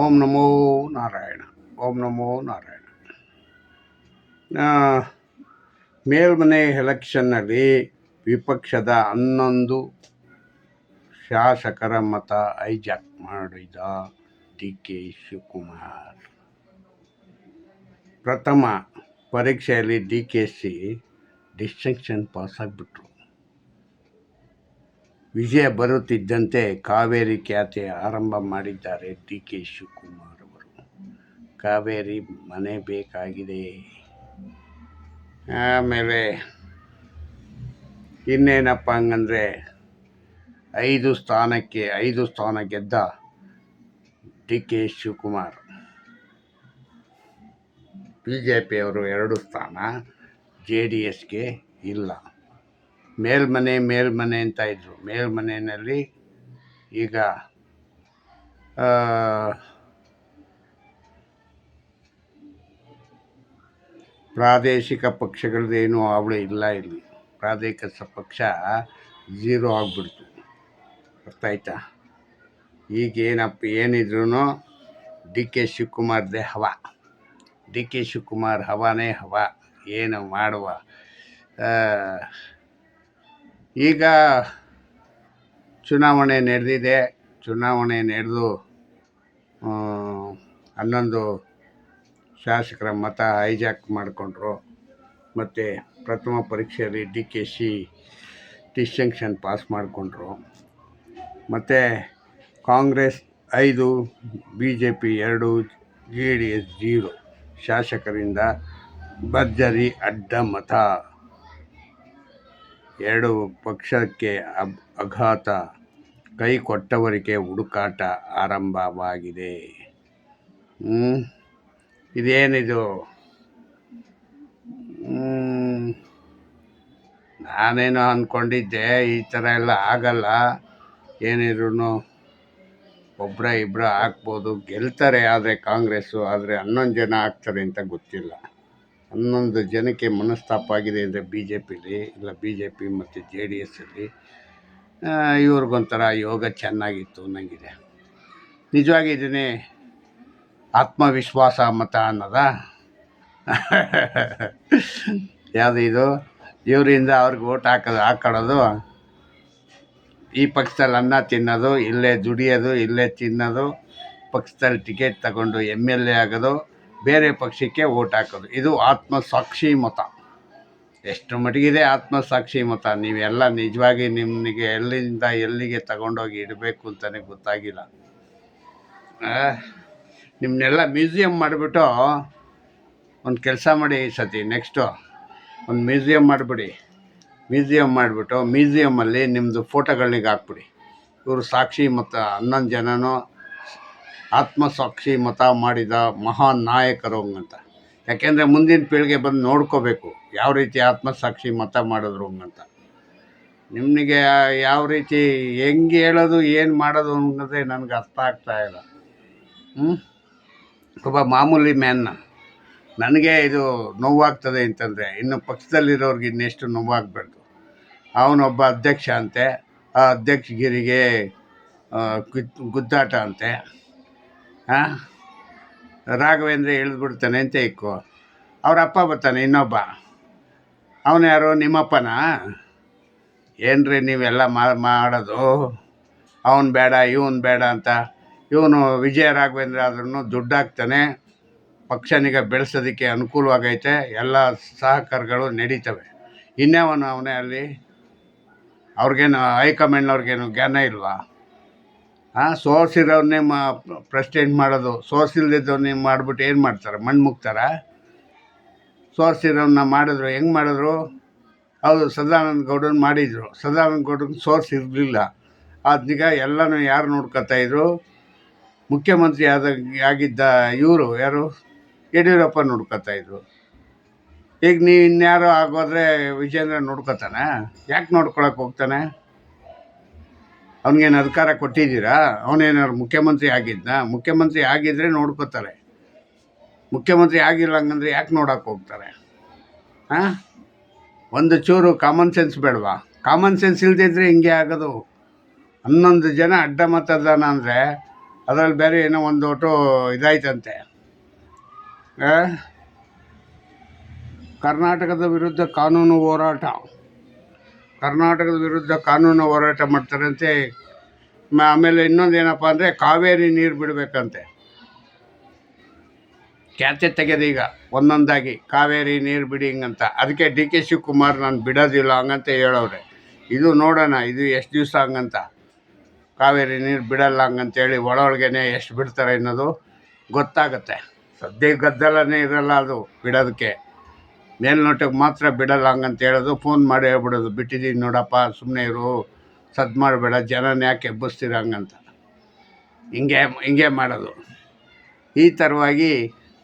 ಓಂ ನಮೋ ನಾರಾಯಣ. ಓಂ ನಮೋ ನಾರಾಯಣ. ಮೇಲ್ಮನೆ ಎಲೆಕ್ಷನ್ನಲ್ಲಿ ವಿಪಕ್ಷದ 11 ಶಾಸಕರ ಮತ ಹೈಜಾಕ್ ಮಾಡಿದ ಡಿ ಕೆ ಶಿವಕುಮಾರ್. ಪ್ರಥಮ ಪರೀಕ್ಷೆಯಲ್ಲಿ DKಶಿ ಡಿಸ್ಟಿಂಕ್ಷನ್ ಪಾಸ್ ಆಗಿಬಿಟ್ರು. ವಿಜಯ ಬರುತ್ತಿದ್ದಂತೆ ಕಾವೇರಿ ಖ್ಯಾತೆ ಆರಂಭ ಮಾಡಿದ್ದಾರೆ ಡಿ ಕೆ ಶಿವಕುಮಾರ್ ಅವರು. ಕಾವೇರಿ ಮನೆ ಬೇಕಾಗಿದೆ. ಆಮೇಲೆ ಇನ್ನೇನಪ್ಪ ಹಂಗಂದರೆ 5 ಸ್ಥಾನ ಗೆದ್ದ ಡಿ ಕೆ ಶಿವಕುಮಾರ್. BJPಯವರು 2 ಸ್ಥಾನ, JDSಗೆ ಇಲ್ಲ. ಮೇಲ್ಮನೆ ಅಂತ ಇದ್ರು. ಮೇಲ್ಮನೆಯಲ್ಲಿ ಈಗ ಪ್ರಾದೇಶಿಕ ಪಕ್ಷಗಳದ್ದೇನೂ ಅವಳು ಇಲ್ಲ. ಇಲ್ಲಿ ಪ್ರಾದೇಶಿಕ ಪಕ್ಷ 0 ಆಗಿಬಿಡ್ತು. ಅರ್ಥ ಆಯ್ತಾ? ಏನಿದ್ರು ಡಿ ಕೆ ಶಿವಕುಮಾರ್ದೇ ಹವಾ. ಡಿ ಕೆ ಶಿವಕುಮಾರ್ ಹವಾನೇ ಹವಾ. ಏನು ಮಾಡುವ. ಈಗ ಚುನಾವಣೆ ನಡೆದಿದೆ. ಚುನಾವಣೆ ನಡೆದು 11 ಶಾಸಕರ ಮತ ಹೈಜಾಕ್ ಮಾಡಿಕೊಂಡ್ರು. ಮತ್ತು ಪ್ರಥಮ ಪರೀಕ್ಷೆಯಲ್ಲಿ DKಶಿ ಡಿಸ್ಟಿಂಕ್ಷನ್ ಪಾಸ್ ಮಾಡಿಕೊಂಡ್ರು. ಮತ್ತು ಕಾಂಗ್ರೆಸ್ 5, BJP 2, JDS 0 ಶಾಸಕರಿಂದ ಭರ್ಜರಿ ಅಡ್ಡ ಮತ. 2 ಪಕ್ಷಕ್ಕೆ ಆಘಾತ. ಕೈ ಕೊಟ್ಟವರಿಗೆ ಹುಡುಕಾಟ ಆರಂಭವಾಗಿದೆ. ಇದೇನಿದು? ನಾನೇನೋ ಅಂದ್ಕೊಂಡಿದ್ದೆ ಈ ಥರ ಎಲ್ಲ ಆಗಲ್ಲ. ಏನಿದ್ರು ಇಬ್ಬರು ಹಾಕ್ಬೋದು, ಗೆಲ್ತಾರೆ. ಆದರೆ ಕಾಂಗ್ರೆಸ್ಸು, ಆದರೆ 11 ಜನ ಆಗ್ತಾರೆ ಅಂತ ಗೊತ್ತಿಲ್ಲ. 11 ಜನಕ್ಕೆ ಮನಸ್ತಾಪ ಆಗಿದೆ ಅಂದರೆ BJPಲಿ ಇಲ್ಲ, BJP ಮತ್ತು JDSಲ್ಲಿ ಇವ್ರಿಗೊಂಥರ ಯೋಗ ಚೆನ್ನಾಗಿತ್ತು ಅನ್ನಂಗಿದೆ. ನಿಜವಾಗಿದ್ದೀನಿ. ಆತ್ಮವಿಶ್ವಾಸ ಮತ ಅನ್ನೋದ ಯಾವುದು ಇದು? ಇವರಿಂದ ಅವ್ರಿಗೆ ಓಟ್ ಹಾಕೊಳ್ಳೋದು, ಈ ಪಕ್ಷದಲ್ಲಿ ಅನ್ನ ತಿನ್ನೋದು, ಇಲ್ಲೇ ದುಡಿಯೋದು, ಇಲ್ಲೇ ತಿನ್ನೋದು, ಪಕ್ಷದಲ್ಲಿ ಟಿಕೆಟ್ ತಗೊಂಡು MLA ಆಗೋದು, ಬೇರೆ ಪಕ್ಷಕ್ಕೆ ಓಟ್ ಹಾಕೋದು. ಇದು ಆತ್ಮಸಾಕ್ಷಿ ಮತ. ಎಷ್ಟು ಮಟ್ಟಿಗಿದೆ ಆತ್ಮಸಾಕ್ಷಿ ಮತ? ನೀವೆಲ್ಲ ನಿಜವಾಗಿ ನಿಮಗೆ ಎಲ್ಲಿಂದ ಎಲ್ಲಿಗೆ ತಗೊಂಡೋಗಿ ಇಡಬೇಕು ಅಂತಲೇ ಗೊತ್ತಾಗಿಲ್ಲ. ನಿಮ್ಮನ್ನೆಲ್ಲ ಮ್ಯೂಸಿಯಂ ಮಾಡಿಬಿಟ್ಟು ಒಂದು ಕೆಲಸ ಮಾಡಿ. ಈ ಸತಿ ನೆಕ್ಸ್ಟು ಒಂದು ಮ್ಯೂಸಿಯಂ ಮಾಡಿಬಿಡಿ. ಮ್ಯೂಸಿಯಮ್ಮಲ್ಲಿ ನಿಮ್ಮದು ಫೋಟೋಗಳನ್ನಿಗೆ ಹಾಕ್ಬಿಡಿ. ಇವರು ಸಾಕ್ಷಿ ಮತ 11 ಜನನೂ ಆತ್ಮಸಾಕ್ಷಿ ಮತ ಮಾಡಿದ ಮಹಾನ್ ನಾಯಕರು ಅಂತ. ಯಾಕೆಂದರೆ ಮುಂದಿನ ಪೀಳಿಗೆ ಬಂದು ನೋಡ್ಕೋಬೇಕು ಯಾವ ರೀತಿ ಆತ್ಮಸಾಕ್ಷಿ ಮತ ಮಾಡಿದ್ರು ಅಂತ. ನಿಮಗೆ ಯಾವ ರೀತಿ ಹೆಂಗೆ ಹೇಳೋದು, ಏನು ಮಾಡೋದು ಅನ್ನೋದೇ ನನಗೆ ಅರ್ಥ ಆಗ್ತಾಯಿಲ್ಲ. ಒಬ್ಬ ಮಾಮೂಲಿ ಮ್ಯಾನ್ನ ನನಗೆ ಇದು ನೋವಾಗ್ತದೆ ಅಂತಂದರೆ ಇನ್ನು ಪಕ್ಷದಲ್ಲಿರೋರಿಗೆ ಇನ್ನೆಷ್ಟು ನೋವಾಗಬಾರ್ದು. ಅವನೊಬ್ಬ ಅಧ್ಯಕ್ಷ ಅಂತೆ. ಆ ಅಧ್ಯಕ್ಷಗಿರಿಗೆ ಗುದ್ದಾಟ ಅಂತೆ. ರಾಘವೇಂದ್ರ ಇಳಿದ್ಬಿಡ್ತಾನೆ ಅಂತ ಇಕ್ಕೋ. ಅವ್ರ ಅಪ್ಪ ಬರ್ತಾನೆ ಇನ್ನೊಬ್ಬ. ಅವನು ಯಾರು? ನಿಮ್ಮಪ್ಪನ? ಏನ್ರಿ ನೀವೆಲ್ಲ ಮಾಡೋದು? ಅವನು ಬೇಡ ಇವನು ಬೇಡ ಅಂತ. ಇವನು ವಿಜಯ ರಾಘವೇಂದ್ರ ಆದ್ರೂ ದುಡ್ಡು ಹಾಕ್ತಾನೆ. ಪಕ್ಷನಿಗೆ ಬೆಳೆಸೋದಕ್ಕೆ ಅನುಕೂಲವಾಗೈತೆ. ಎಲ್ಲ ಸಹಕಾರಗಳು ನಡೀತವೆ. ಅವನೇ ಅಲ್ಲಿ. ಅವ್ರಿಗೇನು ಹೈಕಮಾಂಡ್ನವ್ರಿಗೇನು ಜ್ಞಾನ ಇಲ್ವಾ? ಸೋಸಿರೋನ್ನೇ ಪ್ರೆಸಿಡೆಂಟ್ ಮಾಡೋದು. ಸೋಸಿಲ್ದಿದ್ದವನ್ನೇ ಮಾಡಿಬಿಟ್ಟು ಏನು ಮಾಡ್ತಾರೆ? ಮಣ್ಣು ಮುಗ್ತಾರ? ಸೋಸಿರೋನ್ನ ಮಾಡಿದ್ರು. ಹೆಂಗೆ ಮಾಡಿದ್ರು? ಹೌದು, ಸದಾನಂದ ಗೌಡನ ಮಾಡಿದರು. ಸದಾನಂದ ಗೌಡನ ಸೋರ್ಸ್ ಇರಲಿಲ್ಲ. ಅದೀಗ ಎಲ್ಲನೂ ಯಾರು ನೋಡ್ಕೊತಾಯಿದ್ರು? ಮುಖ್ಯಮಂತ್ರಿ ಆಗಿದ್ದ ಇವರು ಯಾರು? ಯಡಿಯೂರಪ್ಪ ನೋಡ್ಕೊತಾಯಿದ್ರು. ಈಗ ನೀವು ಇನ್ಯಾರೋ ಆಗೋದ್ರೆ ವಿಜೇಂದ್ರ ನೋಡ್ಕೊತಾನೆ? ಯಾಕೆ ನೋಡ್ಕೊಳಕ್ಕೆ ಹೋಗ್ತಾನೆ? ಅವನಿಗೇನು ಅಧಿಕಾರ ಕೊಟ್ಟಿದ್ದೀರಾ? ಅವನೇನಾದ್ರು ಮುಖ್ಯಮಂತ್ರಿ ಆಗಿದ್ದ? ಮುಖ್ಯಮಂತ್ರಿ ಆಗಿದ್ದರೆ ನೋಡ್ಕೋತಾರೆ. ಮುಖ್ಯಮಂತ್ರಿ ಆಗಿಲ್ಲ ಹಂಗಂದ್ರೆ ಯಾಕೆ ನೋಡೋಕೆ ಹೋಗ್ತಾರೆ? ಒಂದು ಚೂರು ಕಾಮನ್ ಸೆನ್ಸ್ ಬೇಡವಾ? ಕಾಮನ್ ಸೆನ್ಸ್ ಇಲ್ಲದಿದ್ದರೆ ಹಿಂಗೆ ಆಗೋದು. 11 ಜನ ಅಡ್ಡ ಮತದಾನ ಅಂದರೆ ಅದರಲ್ಲಿ ಬೇರೆ ಏನೋ ಒಂದು ಓಟು ಇದಾಯ್ತಂತೆ. ಆ? ಕರ್ನಾಟಕದ ವಿರುದ್ಧ ಕಾನೂನು ಹೋರಾಟ ಮಾಡ್ತಾರಂತೆ. ಆಮೇಲೆ ಇನ್ನೊಂದು ಏನಪ್ಪ ಅಂದರೆ ಕಾವೇರಿ ನೀರು ಬಿಡಬೇಕಂತೆ. ಕ್ಯಾಚೆ ತೆಗೆದು ಈಗ ಒಂದೊಂದಾಗಿ ಕಾವೇರಿ ನೀರು ಬಿಡಿ ಹಿಂಗಂತ. ಅದಕ್ಕೆ ಡಿ ಕೆ ಶಿವಕುಮಾರ್ ನಾನು ಬಿಡೋದಿಲ್ಲ ಹಂಗಂತ ಹೇಳವ್ರೆ. ಇದು ನೋಡೋಣ ಇದು ಎಷ್ಟು ದಿವಸ ಹಂಗಂತ. ಕಾವೇರಿ ನೀರು ಬಿಡಲ್ಲ ಹಂಗಂತೇಳಿ ಒಳಗೇನೆ ಎಷ್ಟು ಬಿಡ್ತಾರೆ ಅನ್ನೋದು ಗೊತ್ತಾಗುತ್ತೆ. ಸದ್ಯ ಗದ್ದಲನೇ ಇರಲ್ಲ ಅದು ಬಿಡೋದಕ್ಕೆ. ಮೇಲ್ನೋಟಕ್ಕೆ ಮಾತ್ರ ಬಿಡಲ್ಲ ಹಂಗಂತ ಹೇಳೋದು, ಫೋನ್ ಮಾಡಿ ಹೇಳ್ಬಿಡೋದು ಬಿಟ್ಟಿದ್ದೀನಿ ನೋಡಪ್ಪ ಸುಮ್ಮನೆ ಇರು, ಸದ್ದು ಮಾಡಬೇಡ, ಜನನ ಯಾಕೆ ಎಬ್ಬಿಸ್ತೀರ ಹಂಗಂತ. ಹಿಂಗೆ ಮಾಡೋದು. ಈ ಥರವಾಗಿ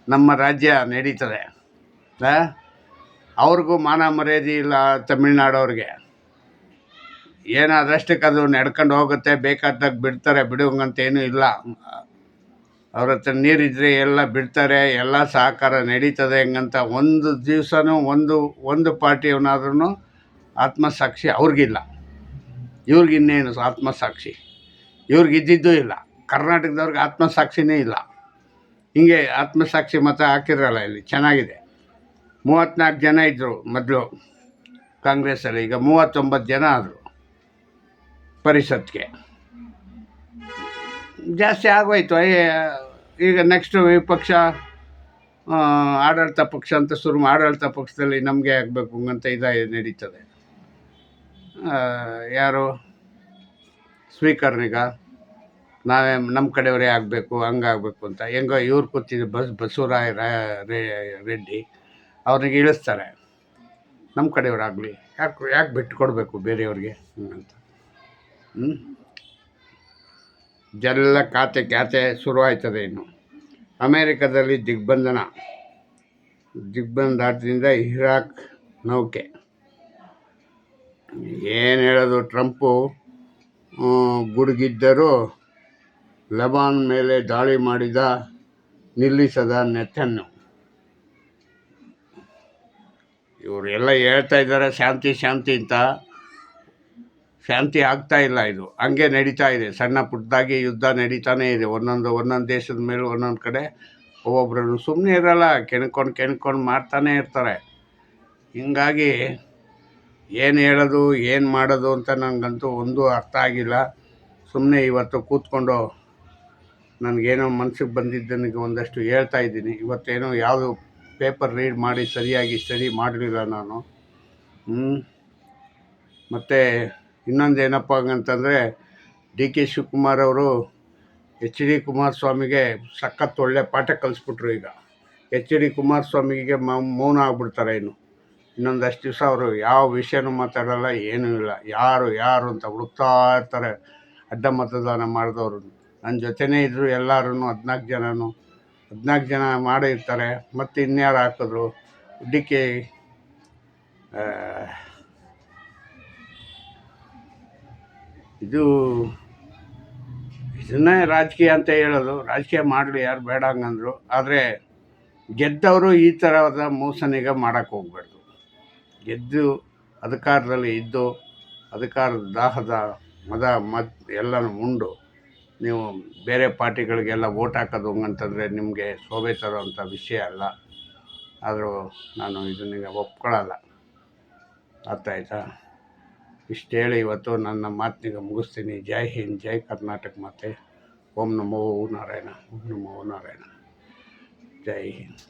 ನಮ್ಮ ರಾಜ್ಯ ನಡೀತದೆ. ಅವ್ರಿಗೂ ಮಾನ ಮರ್ಯಾದೆ ಇಲ್ಲ ತಮಿಳ್ನಾಡವ್ರಿಗೆ. ಏನಾದಷ್ಟಕ್ಕೆ ಅದು ನಡ್ಕೊಂಡು ಹೋಗುತ್ತೆ, ಬೇಕಾದಾಗ ಬಿಡ್ತಾರೆ, ಬಿಡುವಂಗಂತೇನೂ ಇಲ್ಲ. ಅವ್ರ ಹತ್ರ ನೀರಿದ್ದರೆ ಎಲ್ಲ ಬಿಡ್ತಾರೆ, ಎಲ್ಲ ಸಹಕಾರ ನಡೀತದೆ ಹಂಗಂತ ಒಂದು ದಿವಸನೂ ಒಂದು ಪಾರ್ಟಿಯವನಾದ್ರೂ ಆತ್ಮಸಾಕ್ಷಿ ಅವ್ರಿಗಿಲ್ಲ. ಇವ್ರಿಗಿನ್ನೇನು ಆತ್ಮಸಾಕ್ಷಿ? ಇವ್ರಿಗಿದ್ದಿದ್ದೂ ಇಲ್ಲ. ಕರ್ನಾಟಕದವ್ರಿಗೆ ಆತ್ಮಸಾಕ್ಷಿನೇ ಇಲ್ಲ. ಹಿಂಗೆ ಆತ್ಮಸಾಕ್ಷಿ ಮತ ಹಾಕಿರಲ್ಲ ಇಲ್ಲಿ. ಚೆನ್ನಾಗಿದೆ. 34 ಜನ ಇದ್ದರು ಮೊದಲು ಕಾಂಗ್ರೆಸ್ಸಲ್ಲಿ, ಈಗ 39 ಜನ ಆದರು. ಪರಿಷತ್ಗೆ ಜಾಸ್ತಿ ಆಗೋಯ್ತು. ಈಗ ನೆಕ್ಸ್ಟು ವಿಪಕ್ಷ ಆಡಳಿತ ಪಕ್ಷ ಅಂತ ಆಡಳಿತ ಪಕ್ಷದಲ್ಲಿ ನಮಗೆ ಆಗಬೇಕು ಹಂಗಂತ ನಡೀತದೆ. ಯಾರು ಸ್ಪೀಕರ್ನಿಗ ನಾವೇ ನಮ್ಮ ಕಡೆಯವರೇ ಆಗಬೇಕು ಹಂಗಾಗಬೇಕು ಅಂತ ಹೆಂಗೋ ಇವ್ರು ಕೂತಿದ್ದು ಬಸವರಾಯ ರೆಡ್ಡಿ ಅವ್ರಿಗೆ ಇಳಿಸ್ತಾರೆ. ನಮ್ಮ ಕಡೆಯವರಾಗಲಿ ಯಾಕೆ ಬಿಟ್ಟು ಕೊಡಬೇಕು ಬೇರೆಯವ್ರಿಗೆ ಹಂಗಂತ. ಜಲ್ಲ ಖಾತೆ ಶುರುವಾಯ್ತದೆ. ಇನ್ನು ಅಮೇರಿಕದಲ್ಲಿ ದಿಗ್ಬಂಧನದಿಂದ ಇರಾಕ್ ನೌಕೆ. ಏನು ಹೇಳೋದು, ಟ್ರಂಪು ಗುಡುಗಿದ್ದರೂ ಲೆಬಾನ್ ಮೇಲೆ ದಾಳಿ ಮಾಡಿದ ನಿಲ್ಲಿಸದ ನೆತನ್ಯಾಹು. ಇವರೆಲ್ಲ ಹೇಳ್ತಾ ಇದ್ದಾರೆ ಶಾಂತಿ ಅಂತ. ಶಾಂತಿ ಆಗ್ತಾ ಇಲ್ಲ. ಇದು ಹಂಗೆ ನಡೀತಾ ಇದೆ. ಸಣ್ಣ ಪುಟ್ಟದಾಗಿ ಯುದ್ಧ ನಡೀತಾನೇ ಇದೆ. ಒಂದೊಂದು ದೇಶದ ಮೇಲೆ ಒಂದೊಂದು ಕಡೆ ಒಬ್ಬೊಬ್ಬರನ್ನು ಸುಮ್ಮನೆ ಇರಲ್ಲ, ಕೆಣ್ಕೊಂಡು ಮಾಡ್ತಾನೇ ಇರ್ತಾರೆ. ಹೀಗಾಗಿ ಏನು ಹೇಳೋದು ಏನು ಮಾಡೋದು ಅಂತ ನನಗಂತೂ ಒಂದು ಅರ್ಥ ಆಗಿಲ್ಲ. ಸುಮ್ಮನೆ ಇವತ್ತು ಕೂತ್ಕೊಂಡು ನನಗೇನೋ ಮನಸ್ಸಿಗೆ ಬಂದಿದ್ದನಿಗೆ ಒಂದಷ್ಟು ಹೇಳ್ತಾ ಇದ್ದೀನಿ. ಇವತ್ತೇನೋ ಯಾವುದು ಪೇಪರ್ ರೀಡ್ ಮಾಡಿ ಸರಿಯಾಗಿ ಸ್ಟಡಿ ಮಾಡಲಿಲ್ಲ ನಾನು. ಮತ್ತು ಇನ್ನೊಂದೇನಪ್ಪ ಅಂತಂದರೆ ಡಿ ಕೆ ಶಿವಕುಮಾರ್ ಅವರು HD ಕುಮಾರಸ್ವಾಮಿಗೆ ಸಖತ್ ಒಳ್ಳೆ ಪಾಠ ಕಲಿಸ್ಬಿಟ್ರು. ಈಗ HD ಕುಮಾರಸ್ವಾಮಿಗೆ ಮೌನ ಆಗ್ಬಿಡ್ತಾರೆ. ಇನ್ನೊಂದಷ್ಟು ದಿವಸ ಅವರು ಯಾವ ವಿಷಯನೂ ಮಾತಾಡಲ್ಲ, ಏನೂ ಇಲ್ಲ. ಯಾರು ಅಂತ ಹುಡುಕ್ತಾ ಇರ್ತಾರೆ. ಅಡ್ಡ ಮತದಾನ ಮಾಡಿದವರು ನನ್ನ ಜೊತೆನೇ ಇದ್ದರು ಎಲ್ಲರೂ. 14 ಜನ ಮಾಡಿರ್ತಾರೆ. ಮತ್ತು ಇನ್ಯಾರು ಹಾಕಿದ್ರು? ಇದನ್ನೇ ರಾಜಕೀಯ ಅಂತ ಹೇಳೋದು. ರಾಜಕೀಯ ಮಾಡಲಿ, ಯಾರು ಬೇಡ ಹಂಗಂದ್ರು. ಆದರೆ ಗೆದ್ದವರು ಈ ಥರದ ಮೋಸನಿಗೆ ಮಾಡೋಕ್ಕೆ ಹೋಗ್ಬಾರ್ದು. ಗೆದ್ದು ಅಧಿಕಾರದಲ್ಲಿ ಇದ್ದು ಅಧಿಕಾರದ ದಾಹದ ಎಲ್ಲನೂ ಉಂಡು ನೀವು ಬೇರೆ ಪಾರ್ಟಿಗಳಿಗೆಲ್ಲ ವೋಟ್ ಹಾಕೋದು ಹಂಗಂತಂದರೆ ನಿಮಗೆ ಶೋಭೆ ತರೋವಂಥ ವಿಷಯ ಅಲ್ಲ. ಆದರೂ ನಾನು ಇದನ್ನ ಒಪ್ಕೊಳ್ಳಲ್ಲ. ಅರ್ಥ ಆಯಿತಾ? ಇಷ್ಟು ಹೇಳಿ ಇವತ್ತು ನನ್ನ ಮಾತಿನಿಗೆ ಮುಗಿಸ್ತೀನಿ. ಜೈ ಹಿಂದ್, ಜೈ ಕರ್ನಾಟಕ ಮಾತೆ. ಓಂ ನಮೋ ನಾರಾಯಣ, ಓಂ ನಮೋ ನಾರಾಯಣ. ಜೈ ಹಿಂದ್.